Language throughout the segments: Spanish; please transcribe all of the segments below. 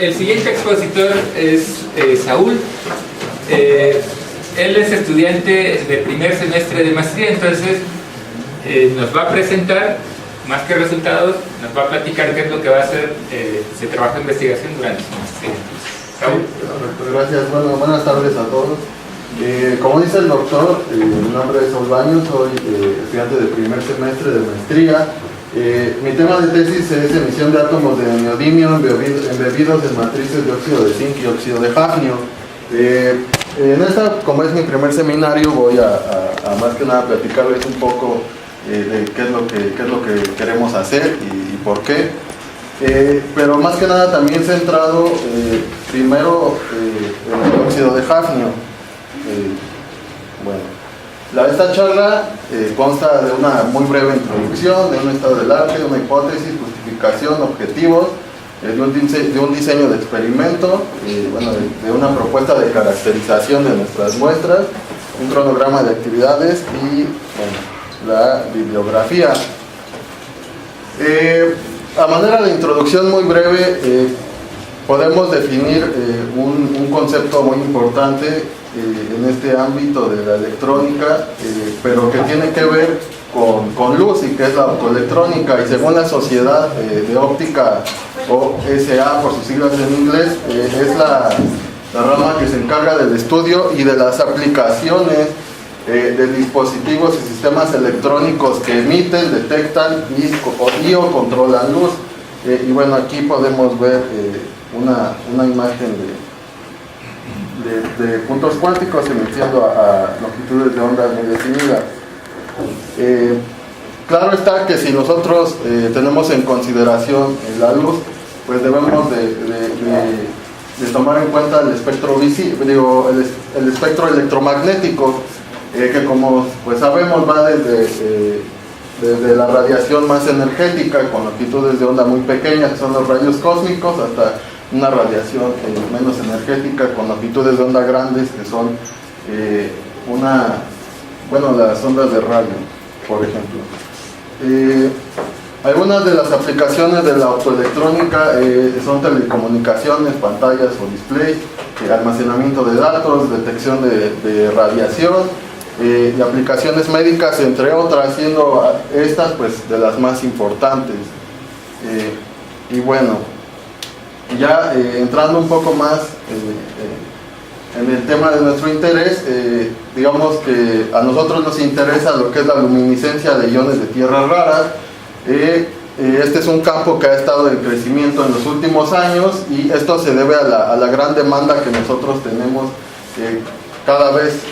el siguiente expositor es Saúl. Él es estudiante de primer semestre de maestría, entonces nos va a presentar, más que resultados, nos va a platicar qué es lo que va a hacer ese trabajo de investigación durante su maestría. Saúl. Sí, gracias. Bueno, buenas tardes a todos. Como dice el doctor, mi nombre es Saúl Baños, soy estudiante de primer semestre de maestría. Mi tema de tesis es emisión de átomos de neodimio embebidos en matrices de óxido de zinc y óxido de hafnio. En esta, como es mi primer seminario, voy a más que nada platicarles un poco de qué es lo que queremos hacer y por qué. Pero más que nada también centrado primero en el óxido de hafnio. Esta charla consta de una muy breve introducción, de un estado del arte, una hipótesis, justificación, objetivos, de un diseño de experimento, de una propuesta de caracterización de nuestras muestras, un cronograma de actividades y la bibliografía. A manera de introducción muy breve, podemos definir un concepto muy importante en este ámbito de la electrónica, pero que tiene que ver con luz y que es la optoelectrónica, y según la Sociedad de Óptica, OSA por sus siglas en inglés, es la rama que se encarga del estudio y de las aplicaciones de dispositivos y sistemas electrónicos que emiten, detectan y o controlan luz. Y bueno, aquí podemos ver una imagen de puntos cuánticos emitiendo a longitudes de onda muy definidas. Claro está que si nosotros tenemos en consideración la luz, pues debemos de tomar en cuenta el espectro el espectro electromagnético, que como pues sabemos va desde la radiación más energética con longitudes de onda muy pequeñas, que son los rayos cósmicos, hasta una radiación menos energética con longitudes de onda grandes, que son las ondas de radio, por ejemplo. Algunas de las aplicaciones de la optoelectrónica son telecomunicaciones, pantallas o displays, almacenamiento de datos, detección de radiación, y aplicaciones médicas, entre otras, siendo estas pues de las más importantes. Y bueno, ya entrando un poco más en el tema de nuestro interés, digamos que a nosotros nos interesa lo que es la luminiscencia de iones de tierras raras. Este es un campo que ha estado en crecimiento en los últimos años, y esto se debe a la gran demanda que nosotros tenemos cada vez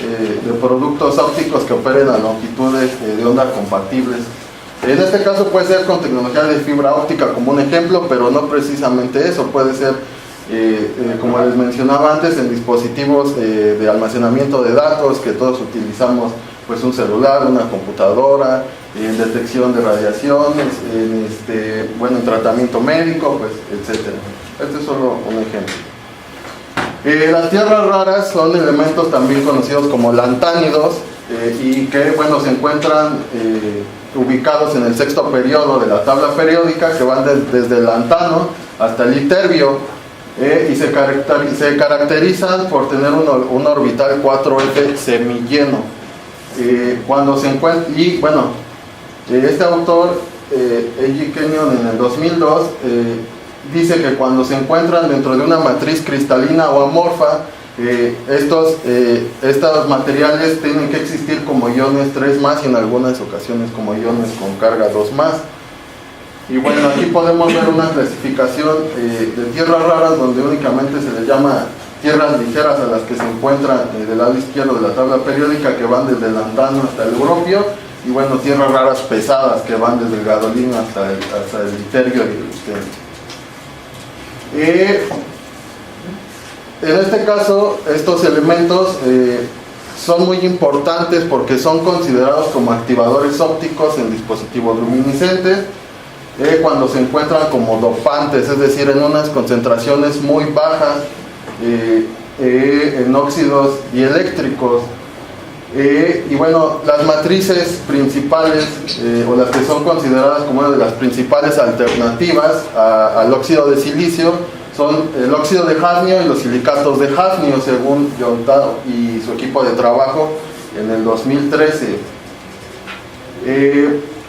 de productos ópticos que operen a longitudes de onda compatibles. En este caso puede ser con tecnología de fibra óptica como un ejemplo, pero no precisamente eso. Puede ser, como les mencionaba antes, en dispositivos de almacenamiento de datos que todos utilizamos, pues un celular, una computadora, en detección de radiaciones, en tratamiento médico, pues, etcétera. Este es solo un ejemplo. Las tierras raras son elementos también conocidos como lantánidos, y que se encuentran ubicados en el sexto periodo de la tabla periódica, que van desde el lantano hasta el iterbio, y se caracterizan por tener un orbital 4F semilleno. Cuando se encuentra, este autor, Eiji Kenyon, en el 2002, dice que cuando se encuentran dentro de una matriz cristalina o amorfa, estos materiales tienen que existir como iones 3+, y en algunas ocasiones como iones con carga 2+. Y bueno, aquí podemos ver una clasificación de tierras raras, donde únicamente se les llama tierras ligeras a las que se encuentran del lado izquierdo de la tabla periódica, que van desde el lantano hasta el europio, y tierras raras pesadas que van desde el gadolino hasta el iterio y el ustensio. En este caso, estos elementos son muy importantes porque son considerados como activadores ópticos en dispositivos luminiscentes, cuando se encuentran como dopantes, es decir, en unas concentraciones muy bajas en óxidos dieléctricos. Las matrices principales, o las que son consideradas como una de las principales alternativas al óxido de silicio, son el óxido de hafnio y los silicatos de hafnio, según John Tao y su equipo de trabajo en el 2013.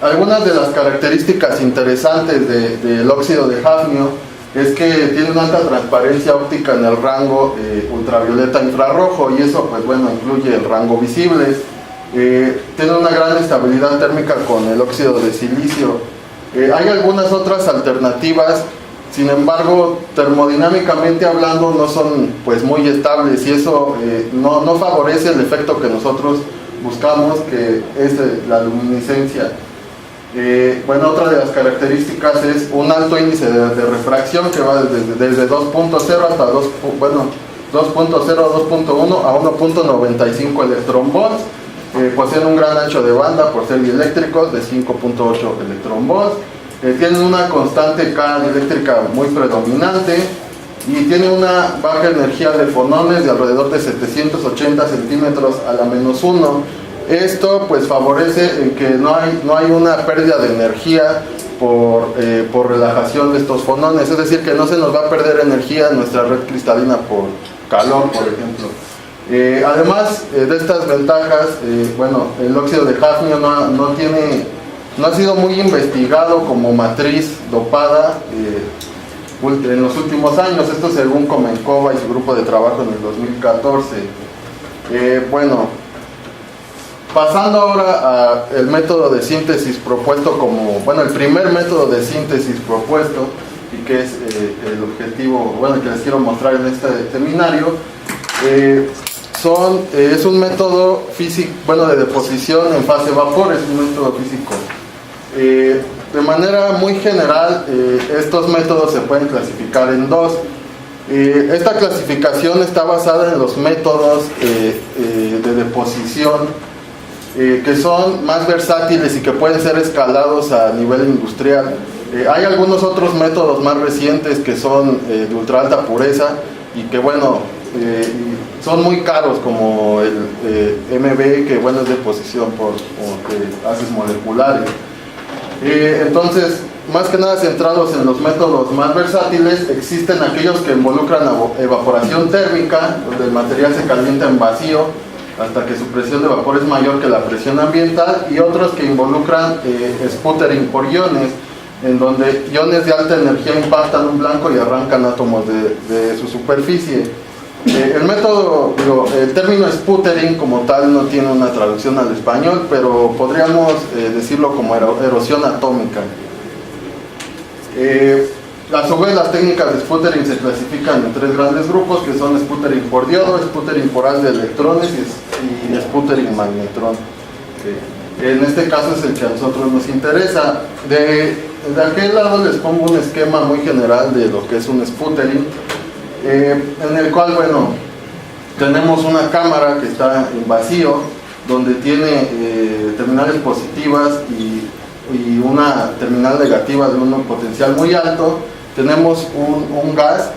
Algunas de las características interesantes del óxido de hafnio es que tiene una alta transparencia óptica en el rango ultravioleta infrarrojo, y eso pues bueno incluye el rango visible. Tiene una gran estabilidad térmica con el óxido de silicio. Hay algunas otras alternativas, sin embargo termodinámicamente hablando no son pues muy estables, y eso no favorece el efecto que nosotros buscamos, que es la luminiscencia. Bueno, otra de las características es un alto índice de refracción que va desde 2.0 hasta 2.0 a 2.1 a 1.95 electronvolts. Poseen un gran ancho de banda por ser dieléctricos de 5.8 electronvolts. Tienen una constante K eléctrica muy predominante y tienen una baja energía de fonones de alrededor de 780 centímetros a la menos 1. Esto pues favorece en que no hay una pérdida de energía por relajación de estos fonones, es decir, que no se nos va a perder energía en nuestra red cristalina por calor, por ejemplo. Además de estas ventajas, bueno, el óxido de hafnio no ha sido muy investigado como matriz dopada en los últimos años, esto según Comenkova y su grupo de trabajo en el 2014. Bueno, pasando ahora al método de síntesis propuesto el primer método de síntesis propuesto, y que es el objetivo, que les quiero mostrar en este seminario, es un método físico, de deposición en fase vapor, es un método físico. De manera muy general, estos métodos se pueden clasificar en dos. Esta clasificación está basada en los métodos de deposición que son más versátiles y que pueden ser escalados a nivel industrial. Hay algunos otros métodos más recientes que son de ultra alta pureza y que son muy caros, como el MB, que es deposición por haces moleculares. Entonces, más que nada centrados en los métodos más versátiles, existen aquellos que involucran evaporación térmica, donde el material se calienta en vacío hasta que su presión de vapor es mayor que la presión ambiental, y otros que involucran sputtering por iones, en donde iones de alta energía impactan un blanco y arrancan átomos de su superficie. El término sputtering como tal no tiene una traducción al español, pero podríamos decirlo como erosión atómica. A su vez, las técnicas de sputtering se clasifican en tres grandes grupos, que son sputtering por diodo, sputtering por haz de electrones y sputtering magnetrón. En este caso es el que a nosotros nos interesa. De aquel lado les pongo un esquema muy general de lo que es un sputtering, en el cual, tenemos una cámara que está en vacío, donde tiene terminales positivas y una terminal negativa de un potencial muy alto. Tenemos un gas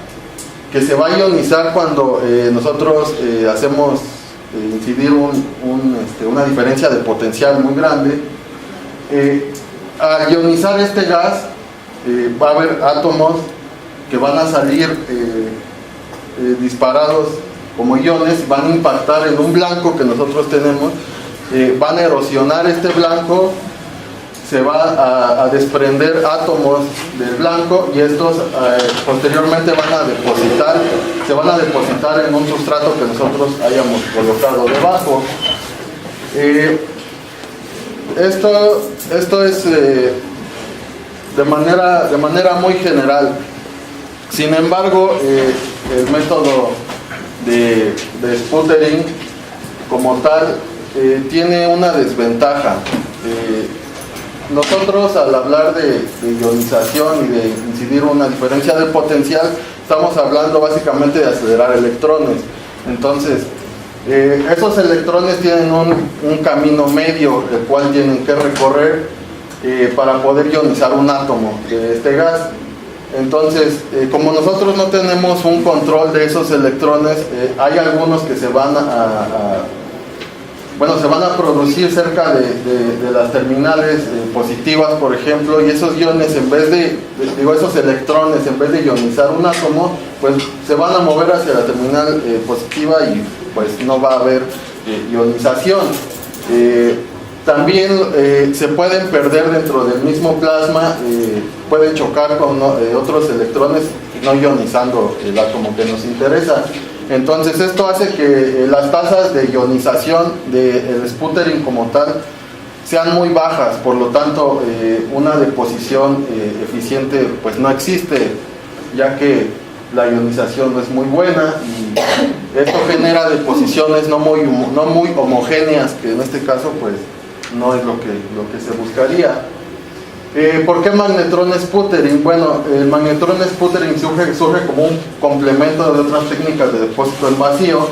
que se va a ionizar cuando nosotros hacemos incidir una diferencia de potencial muy grande. Al ionizar este gas va a haber átomos que van a salir disparados como iones, van a impactar en un blanco que nosotros tenemos, van a erosionar este blanco, se va a desprender átomos del blanco, y estos posteriormente se van a depositar en un sustrato que nosotros hayamos colocado debajo. Esto es de manera muy general. Sin embargo, el método de sputtering como tal tiene una desventaja. Nosotros, al hablar de ionización y de incidir una diferencia de potencial, estamos hablando básicamente de acelerar electrones. Entonces, esos electrones tienen un camino medio, el cual tienen que recorrer para poder ionizar un átomo de este gas. Entonces, como nosotros no tenemos un control de esos electrones, hay algunos que se van bueno, se van a producir cerca de las terminales positivas, por ejemplo, y esos iones, en vez esos electrones, en vez de ionizar un átomo, pues se van a mover hacia la terminal positiva y pues no va a haber ionización. También se pueden perder dentro del mismo plasma, pueden chocar con otros electrones, no ionizando el átomo que nos interesa. Entonces esto hace que las tasas de ionización del sputtering como tal sean muy bajas, por lo tanto una deposición eficiente pues no existe, ya que la ionización no es muy buena y esto genera deposiciones no muy homogéneas, que en este caso pues no es lo que se buscaría. ¿Por qué magnetrón sputtering? Bueno, el magnetrón sputtering surge como un complemento de otras técnicas de depósito en vacío,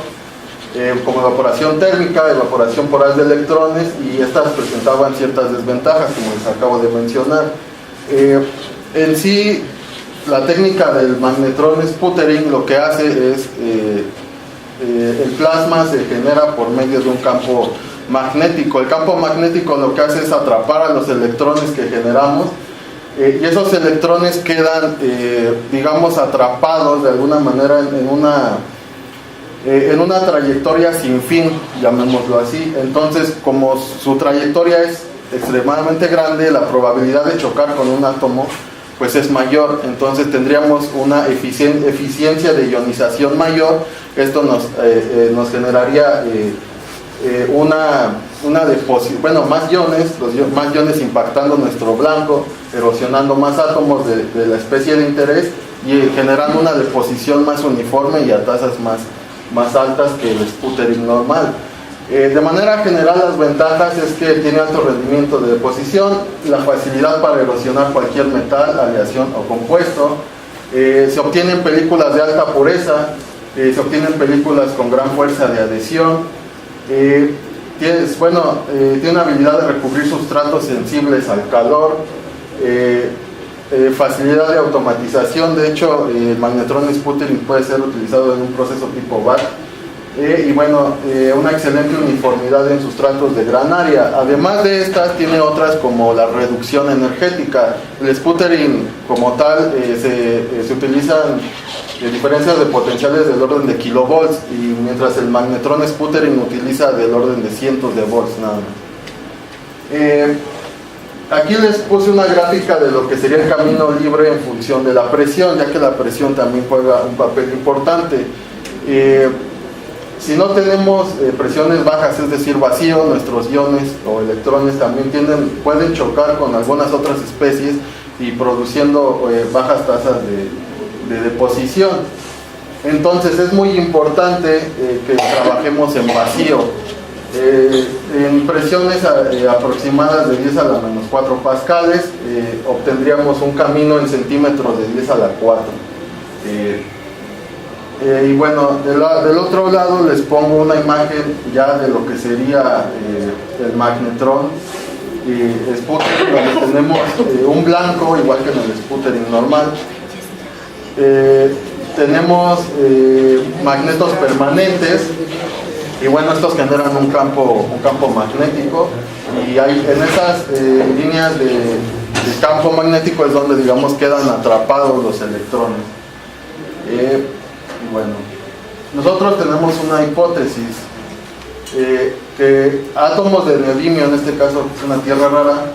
como evaporación térmica, evaporación poral de electrones, y estas presentaban ciertas desventajas, como les acabo de mencionar. En sí, la técnica del magnetrón sputtering lo que hace es el plasma se genera por medio de un campo magnético. El campo magnético lo que hace es atrapar a los electrones que generamos, y esos electrones quedan digamos atrapados de alguna manera en una trayectoria sin fin, llamémoslo así. Entonces, como su trayectoria es extremadamente grande, la probabilidad de chocar con un átomo pues es mayor, entonces tendríamos una eficiencia de ionización mayor. Esto nos generaría una deposición, bueno, más iones impactando nuestro blanco, erosionando más átomos de la especie de interés y generando una deposición más uniforme y a tasas más altas que el sputtering normal. De manera general, las ventajas es que tiene alto rendimiento de deposición, la facilidad para erosionar cualquier metal, aleación o compuesto, se obtienen películas de alta pureza, se obtienen películas con gran fuerza de adhesión. Tiene una habilidad de recubrir sustratos sensibles al calor, facilidad de automatización. De hecho, el magnetrón sputtering puede ser utilizado en un proceso tipo BAT, y una excelente uniformidad en sustratos de gran área. Además de estas, tiene otras como la reducción energética. El sputtering como tal se utilizan diferencias de potenciales del orden de kilovolts, y mientras el magnetrón sputtering utiliza del orden de cientos de volts nada más. Aquí les puse una gráfica de lo que sería el camino libre en función de la presión, ya que la presión también juega un papel importante. Si no tenemos presiones bajas, es decir, vacío, nuestros iones o electrones también pueden chocar con algunas otras especies y produciendo bajas tasas de deposición. Entonces es muy importante que trabajemos en vacío. En presiones aproximadas de 10 a la menos 4 pascales obtendríamos un camino en centímetros de 10 a la 4. Del otro lado les pongo una imagen ya de lo que sería el magnetrón sputtering, donde tenemos un blanco igual que en el sputtering normal. Tenemos magnetos permanentes, y estos generan un campo magnético, y en esas líneas de campo magnético es donde, digamos, quedan atrapados los electrones. Nosotros tenemos una hipótesis, que átomos de neodimio, en este caso es una tierra rara,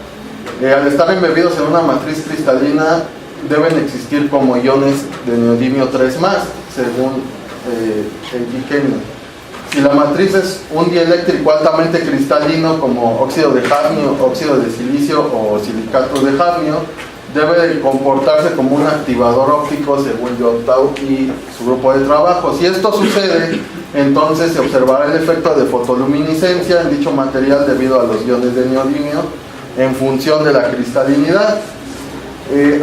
al estar embebidos en una matriz cristalina, deben existir como iones de neodimio 3+, según el Kenyon. Si la matriz es un dieléctrico altamente cristalino, como óxido de hafnio, óxido de silicio o silicatos de hafnio, debe comportarse como un activador óptico según Yottau y su grupo de trabajo. Si esto sucede, entonces se observará el efecto de fotoluminiscencia en dicho material debido a los iones de neodimio en función de la cristalinidad.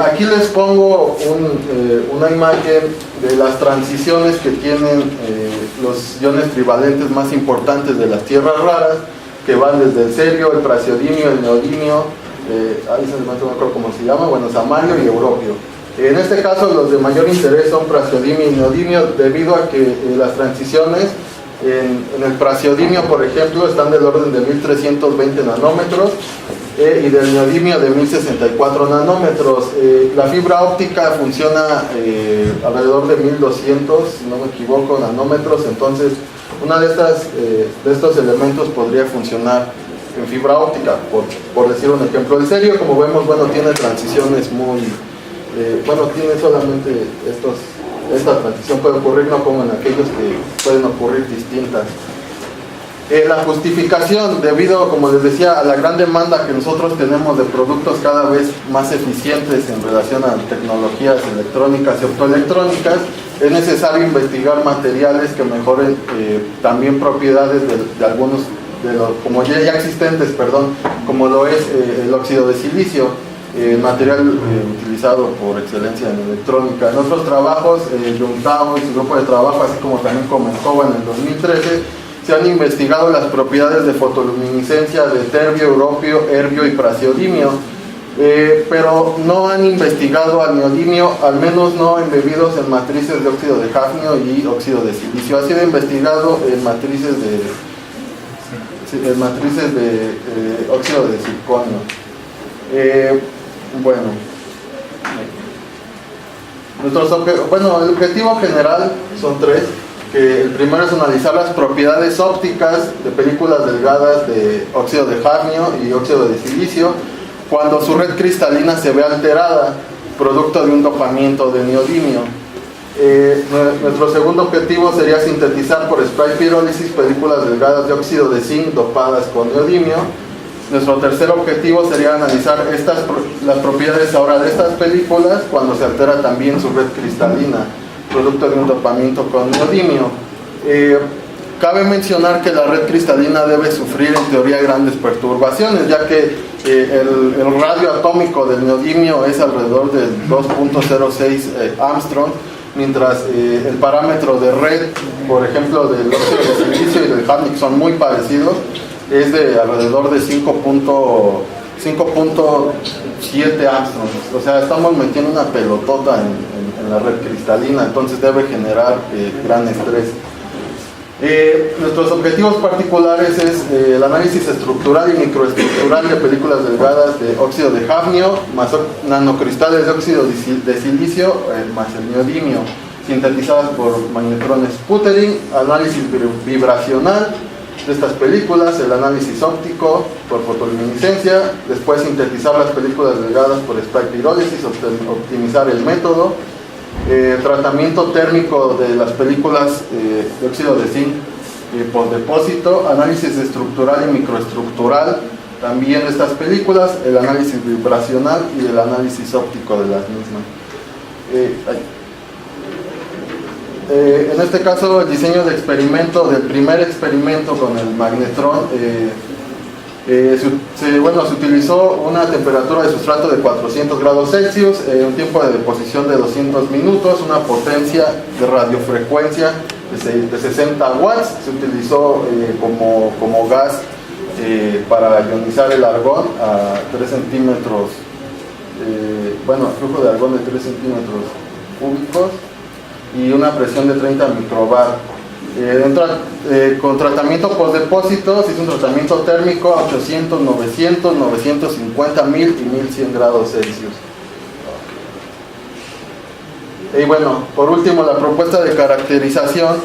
Aquí les pongo una imagen de las transiciones que tienen los iones trivalentes más importantes de las tierras raras, que van desde el cerio, el praseodimio, el neodimio, ahí no me acuerdo cómo se llama, samario y europio. En este caso los de mayor interés son praseodimio y neodimio, debido a que las transiciones En el praseodimio, por ejemplo, están del orden de 1320 nanómetros y del neodimio de 1064 nanómetros. La fibra óptica funciona alrededor de 1200, si no me equivoco, nanómetros. Entonces, una de estos elementos podría funcionar en fibra óptica, por decir un ejemplo. El serio, como vemos, bueno, tiene transiciones muy... tiene solamente esta transición puede ocurrir, no como en aquellos que pueden ocurrir distintas. La justificación, debido, como les decía, a la gran demanda que nosotros tenemos de productos cada vez más eficientes en relación a tecnologías electrónicas y optoelectrónicas, es necesario investigar materiales que mejoren también propiedades de algunos de los como ya existentes, como lo es el óxido de silicio, material utilizado por excelencia en electrónica. En otros trabajos, Juntao y su grupo de trabajo, así como también comentó en el 2013, se han investigado las propiedades de fotoluminiscencia de terbio, europio, erbio y praseodimio, pero no han investigado al neodimio, al menos no embebidos en matrices de óxido de hafnio y óxido de silicio. Ha sido investigado en matrices de óxido de circonio. El objetivo general son tres. Que el primero es analizar las propiedades ópticas de películas delgadas de óxido de hafnio y óxido de silicio cuando su red cristalina se ve alterada, producto de un dopamiento de neodimio. Nuestro segundo objetivo sería sintetizar por spray pirólisis películas delgadas de óxido de zinc dopadas con neodimio. Nuestro tercer objetivo sería analizar las propiedades ahora de estas películas cuando se altera también su red cristalina, producto de un dopamiento con neodimio. Cabe mencionar que la red cristalina debe sufrir en teoría grandes perturbaciones, ya que el radio atómico del neodimio es alrededor de 2.06 Armstrong, mientras el parámetro de red, por ejemplo, del óxido de silicio y del hafnio, son muy parecidos, es de alrededor de 5.7 Armstrong. O sea, estamos metiendo una pelotota en la red cristalina, entonces debe generar gran estrés. Nuestros objetivos particulares es el análisis estructural y microestructural de películas delgadas de óxido de hafnio más nanocristales de óxido de silicio más el neodimio, sintetizadas por magnetrones Sputtering, análisis vibracional de estas películas, el análisis óptico por fotoluminiscencia, después sintetizar las películas delgadas por spray pirólisis, optimizar el método, tratamiento térmico de las películas de óxido de zinc por depósito, análisis estructural y microestructural también de estas películas, el análisis vibracional y el análisis óptico de las mismas. En este caso, el diseño de experimento, del primer experimento con el magnetrón, se utilizó una temperatura de sustrato de 400 grados Celsius, un tiempo de deposición de 200 minutos, una potencia de radiofrecuencia de 60 watts, se utilizó como gas para ionizar el argón a 3 centímetros, flujo de argón de 3 centímetros cúbicos y una presión de 30 microbar. Con tratamiento por depósito se hizo un tratamiento térmico a 800, 900, 950, 1000 y 1100 grados Celsius. Y por último, la propuesta de caracterización.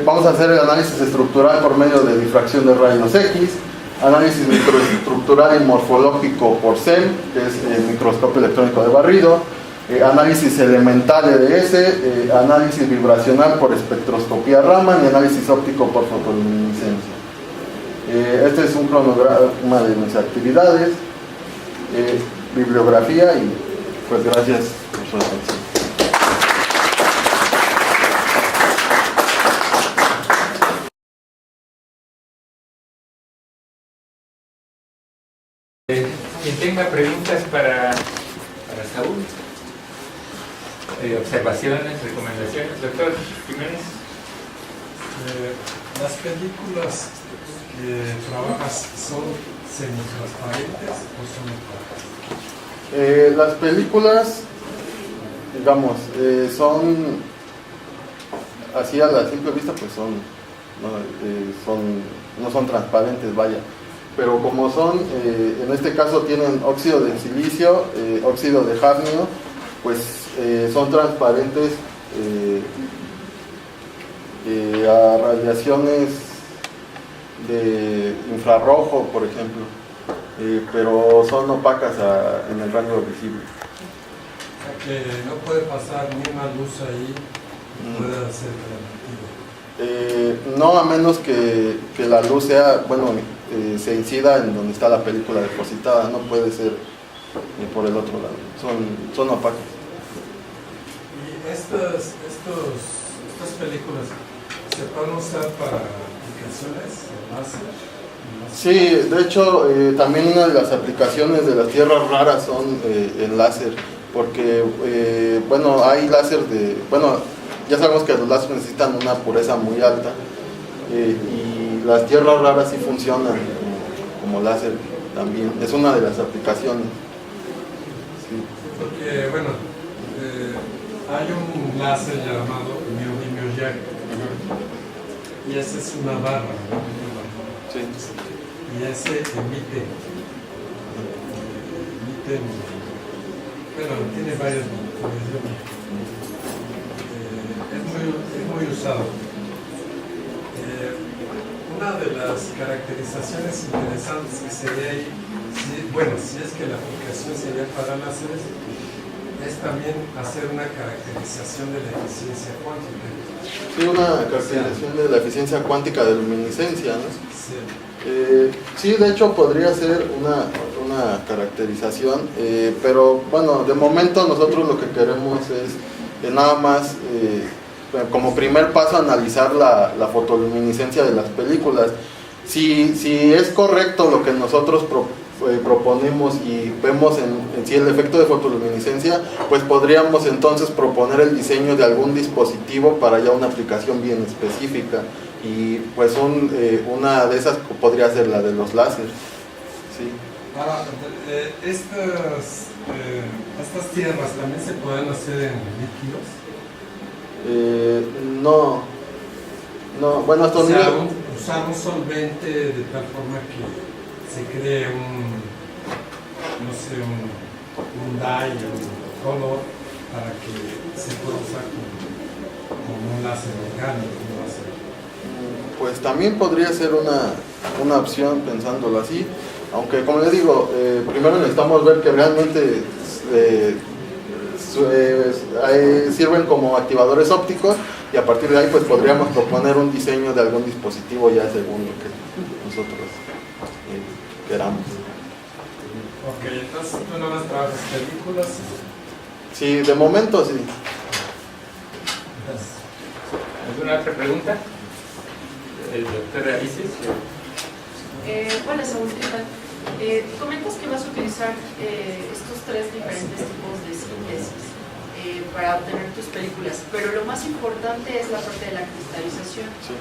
Vamos a hacer el análisis estructural por medio de difracción de rayos X, análisis microestructural y morfológico por SEM, que es el microscopio electrónico de barrido, análisis elemental EDS, análisis vibracional por espectroscopía Raman y análisis óptico por fotoluminiscencia. Este es un cronograma de mis actividades, bibliografía y pues gracias por su atención. Quien tenga preguntas para Saúl, observaciones, recomendaciones, doctor Jiménez. ¿Las películas que trabajas son semitransparentes o son opacas? Las películas, digamos, son así a la simple vista pues no son transparentes, vaya. Pero como son, en este caso tienen óxido de silicio, óxido de hafnio, pues son transparentes a radiaciones de infrarrojo, por ejemplo, pero son opacas en el rango visible. O sea que no puede pasar ni una luz ahí, puede ser transmitido. No, a menos que la luz sea, bueno, se incida en donde está la película depositada, no puede ser por el otro lado, son opacas. ¿Y estas películas se pueden usar para aplicaciones láser? Sí, de hecho, también una de las aplicaciones de las tierras raras son en láser, porque, bueno, hay láser ya sabemos que los láseres necesitan una pureza muy alta, y las tierras raras sí funcionan como láser también, es una de las aplicaciones. Sí. Porque, bueno, hay un láser llamado Mioyak, y esa es una barra, ¿no? Sí. Y ese emite, bueno, tiene varias dimensiones. Es muy usado. Una de las caracterizaciones interesantes que sería ahí, si es que la aplicación sería para láseres, es también hacer una caracterización de la eficiencia cuántica. Sí, una caracterización de la eficiencia cuántica de luminiscencia, ¿no? Sí. Sí, de hecho podría ser una caracterización, pero bueno, de momento nosotros lo que queremos es nada más, como primer paso, analizar la fotoluminiscencia de las películas. Si es correcto lo que nosotros proponemos y vemos en sí el efecto de fotoluminiscencia, pues podríamos entonces proponer el diseño de algún dispositivo para ya una aplicación bien específica, y pues una de esas podría ser la de los láseres. Sí. Ahora, estas tierras también se pueden hacer en líquidos. No, bueno, hasta O sea, usar un solvente de tal forma que se cree un dye o un color para que se pueda usar como un láser orgánico, un láser. Pues también podría ser una opción, pensándolo así, aunque como les digo, primero necesitamos ver que realmente sirven como activadores ópticos, y a partir de ahí pues podríamos proponer un diseño de algún dispositivo ya según lo que nosotros queramos. Ok, entonces tú nada más trabajas películas. Sí, de momento sí. ¿Alguna otra pregunta? El doctor Alices. Hola, Saúl, ¿qué tal? Comentas que vas a utilizar estos tres diferentes tipos de síntesis para obtener tus películas, pero lo más importante es la parte de la cristalización. Sí.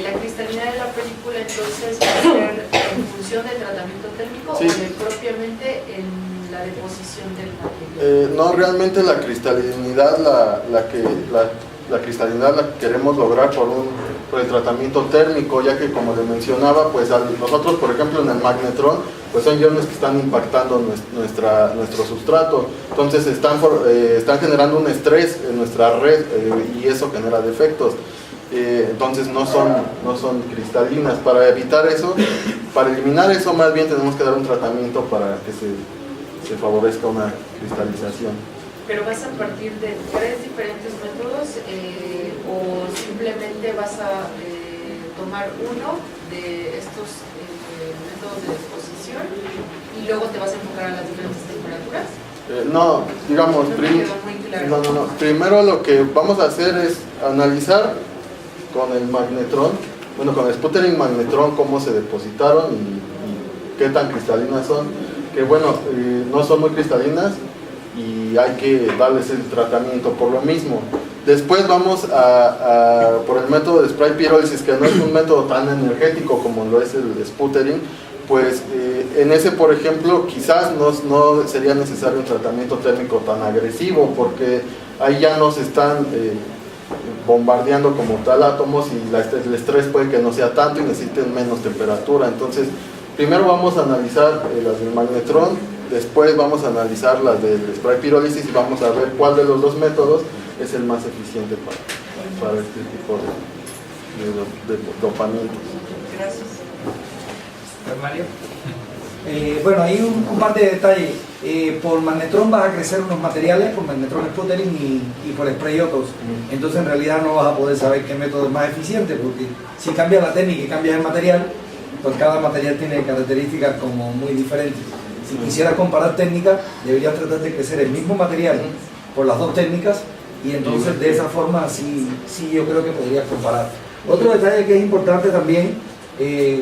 La cristalinidad de la película entonces va a ser en función del tratamiento térmico, sí, o propiamente en la deposición del material. No, realmente la cristalinidad la cristalinidad la queremos lograr por el tratamiento térmico, ya que, como le mencionaba, pues nosotros, por ejemplo, en el magnetrón, pues son iones que están impactando nuestro sustrato, entonces están generando un estrés en nuestra red, y eso genera defectos. Entonces no son cristalinas. Para evitar eso, para eliminar eso, más bien tenemos que dar un tratamiento para que se favorezca una cristalización. ¿Pero vas a partir de tres diferentes métodos o simplemente vas a tomar uno de estos métodos de exposición y luego te vas a enfocar a las diferentes temperaturas? No, digamos, No me quedó muy claro. no. Primero lo que vamos a hacer es analizar con el magnetrón, con el sputtering magnetrón, cómo se depositaron y qué tan cristalinas son, que no son muy cristalinas, y hay que darles el tratamiento por lo mismo. Después vamos por el método de spray pirólisis, que no es un método tan energético como lo es el sputtering. Pues en ese, por ejemplo, quizás no sería necesario un tratamiento térmico tan agresivo, porque ahí ya nos están bombardeando como tal átomos y el estrés puede que no sea tanto y necesiten menos temperatura. Entonces, primero vamos a analizar las del magnetrón, después vamos a analizar las del spray pirólisis y vamos a ver cuál de los dos métodos es el más eficiente para este tipo de dopamientos. Gracias. Mario. Bueno, hay un par de detalles. Por magnetrón vas a crecer unos materiales, por magnetrón sputtering y por spray otros. Entonces en realidad no vas a poder saber qué método es más eficiente, porque si cambias la técnica y cambias el material, pues cada material tiene características como muy diferentes. Si quisieras comparar técnicas, deberías tratar de crecer el mismo material por las dos técnicas y entonces de esa forma sí yo creo que podrías comparar. Otro detalle que es importante también,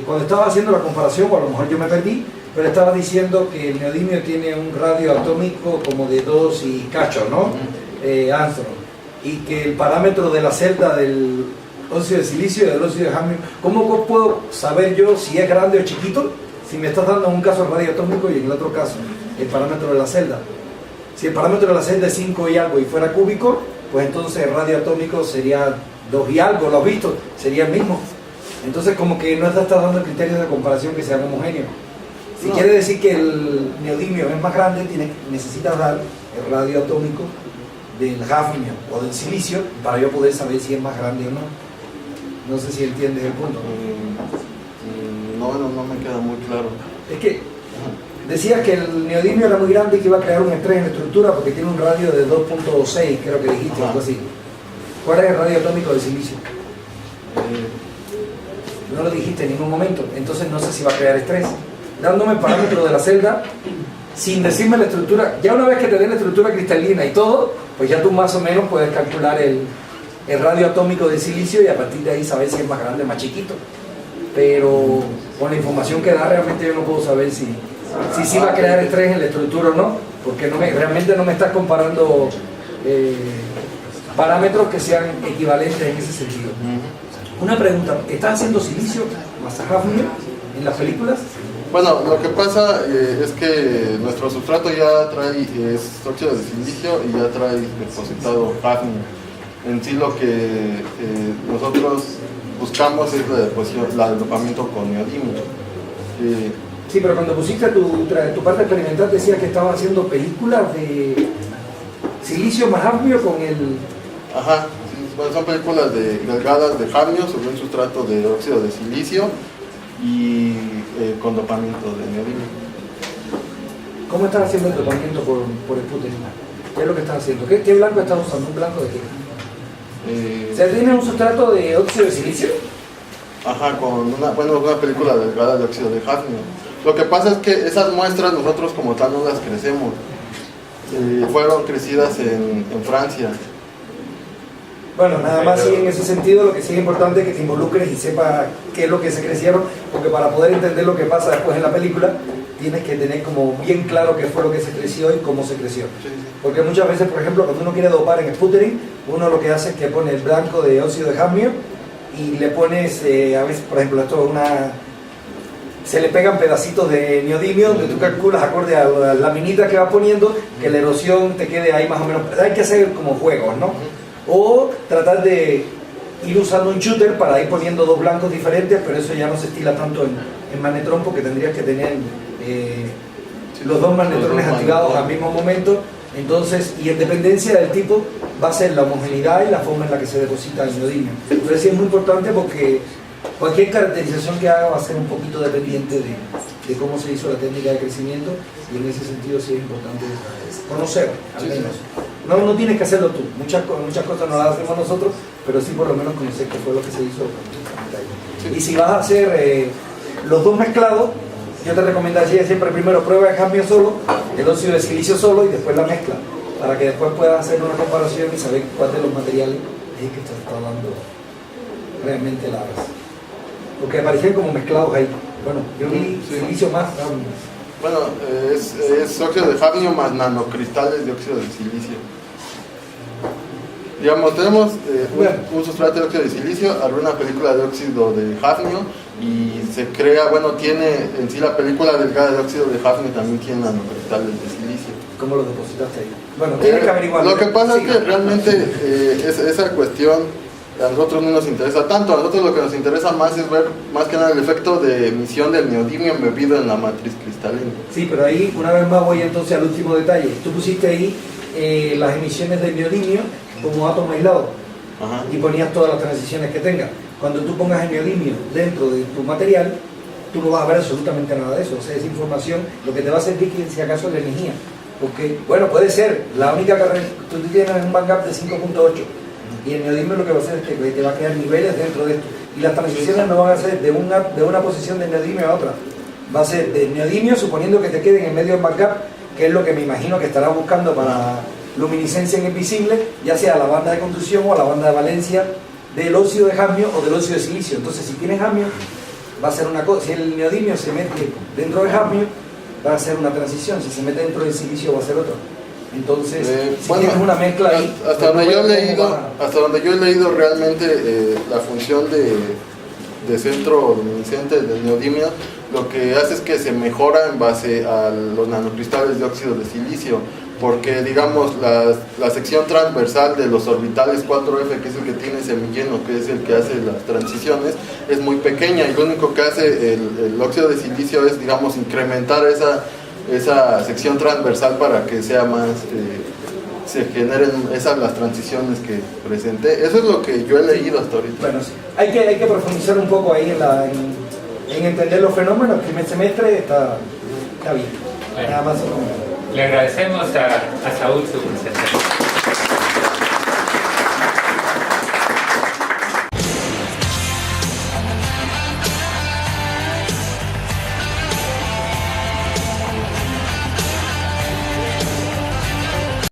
cuando estaba haciendo la comparación, o a lo mejor yo me perdí, pero estaba diciendo que el neodimio tiene un radio atómico como de 2 y cacho, ¿no? Armstrong. Y que el parámetro de la celda del óxido de silicio y del óxido de Hafnium, ¿cómo puedo saber yo si es grande o chiquito? Si me estás dando en un caso el radio atómico y en el otro caso el parámetro de la celda. Si el parámetro de la celda es 5 y algo y fuera cúbico, pues entonces el radio atómico sería 2 y algo, ¿lo has visto? Sería el mismo. Entonces como que no estás dando criterios de comparación que sean homogéneos. Si quiere decir que el neodimio es más grande, necesitas dar el radio atómico del hafnium o del silicio para yo poder saber si es más grande o no. No sé si entiendes el punto. No me queda muy claro. Es que decía que el neodimio era muy grande y que iba a crear un estrés en la estructura porque tiene un radio de 2.6, creo que dijiste, algo así. ¿Cuál es el radio atómico del silicio? No lo dijiste en ningún momento, entonces no sé si va a crear estrés. Dándome el parámetro de la celda, sin decirme la estructura, ya una vez que te dé la estructura cristalina y todo, pues ya tú más o menos puedes calcular el radio atómico del silicio y a partir de ahí saber si es más grande o más chiquito. Pero con la información que da realmente yo no puedo saber si va a crear estrés en la estructura o no, porque realmente no me estás comparando parámetros que sean equivalentes en ese sentido. Una pregunta, ¿estás haciendo silicio más hafnium en las películas? Bueno, lo que pasa es que nuestro sustrato ya trae óxido de silicio y ya trae depositado hafnium. En sí lo que nosotros buscamos es el dopamiento con neodimio. Sí, pero cuando pusiste tu parte experimental decías que estabas haciendo películas de silicio más hafnium con el... Ajá, sí, bueno, son películas delgadas de hafnium sobre un sustrato de óxido de silicio y con dopamiento de neodimio. ¿Cómo estás haciendo el dopamiento por el sputtering? ¿Qué es lo que estás haciendo? ¿Qué blanco estás usando? ¿Un blanco de qué? ¿Se tiene un sustrato de óxido de silicio? Ajá, con una película delgada de óxido de hafnium. Lo que pasa es que esas muestras nosotros como tal no las crecemos. Fueron crecidas en Francia. Bueno, nada más sí en ese sentido lo que sí es importante es que te involucres y sepas qué es lo que se crecieron, porque para poder entender lo que pasa después en la película tienes que tener como bien claro qué fue lo que se creció y cómo se creció. Porque muchas veces, por ejemplo, cuando uno quiere dopar en sputtering, uno lo que hace es que pone el blanco de óxido de hafnium y le pones, a veces, por ejemplo, esto es se le pegan pedacitos de neodimio donde tú calculas acorde a la laminita que vas poniendo que la erosión te quede ahí más o menos. Hay que hacer como juegos, ¿no? O tratar de ir usando un shooter para ir poniendo dos blancos diferentes, pero eso ya no se estila tanto en magnetrón porque tendrías que tener los dos magnetrones activados al mismo momento. Entonces, y en dependencia del tipo va a ser la homogeneidad y la forma en la que se deposita el neodimio. Entonces sí es muy importante porque cualquier caracterización que haga va a ser un poquito dependiente de cómo se hizo la técnica de crecimiento, y en ese sentido sí es importante conocer, al menos. No tienes que hacerlo tú, muchas cosas no las hacemos nosotros, pero sí por lo menos conocer qué fue lo que se hizo. Y si vas a hacer los dos mezclados, yo te recomendaría siempre primero prueba el hafnium solo, el óxido de silicio solo y después la mezcla, para que después puedas hacer una comparación y saber cuál de los materiales es que te está dando realmente porque aparecían como mezclados ahí. Bueno, yo vi silicio más hafnium. Bueno, es óxido de hafnium más nanocristales de óxido de silicio. Digamos, tenemos un sustrato de óxido de silicio, alguna película de óxido de hafnium y se crea, tiene en sí la película delgada de óxido de hafnium también tiene nanocristales de silicio. cómo lo depositaste ahí. Bueno, tienes que averiguar. Lo que pasa Sí. es que realmente esa cuestión a nosotros no nos interesa tanto. A nosotros lo que nos interesa más es ver más que nada el efecto de emisión del neodimio embebido en la matriz cristalina. Sí, pero ahí una vez más voy entonces al último detalle. Tú pusiste ahí las emisiones del neodimio como átomo aislado. Ajá. Y ponías todas las transiciones que tenga. Cuando tú pongas el neodimio dentro de tu material, tú no vas a ver absolutamente nada de eso. O sea, esa información lo que te va a servir que si acaso es la energía. Porque, bueno, puede ser, la única carrera, tú tienes un backup de 5.8 y el neodimio lo que va a hacer es que te va a crear niveles dentro de esto. Y las transiciones no van a ser de una posición de neodimio a otra. Va a ser de neodimio suponiendo que te queden en medio del backup, que es lo que me imagino que estarás buscando para luminiscencia invisible, ya sea la banda de conducción o la banda de valencia del óxido de cadmio o del óxido de silicio. Entonces, si tienes cadmio, va a ser una cosa. Si el neodimio se mete dentro del cadmio, va a ser una transición. Si se mete dentro del silicio, va a ser otra. Entonces, si bueno, tienes una mezcla ahí, hasta donde yo he leído realmente la función de centro luminiscente del neodimio, lo que hace es que se mejora en base a los nanocristales de óxido de silicio, porque digamos la sección transversal de los orbitales 4F, que es el que tiene semilleno, que es el que hace las transiciones, es muy pequeña, y lo único que hace el óxido de silicio es, digamos, incrementar esa sección transversal para que sea más, se generen las transiciones que presenté. Eso es lo que yo he leído hasta ahorita. bueno, sí. Hay que profundizar un poco ahí en entender los fenómenos. El primer semestre está bien. Bueno. Nada más. Le agradecemos a Saúl su presentación.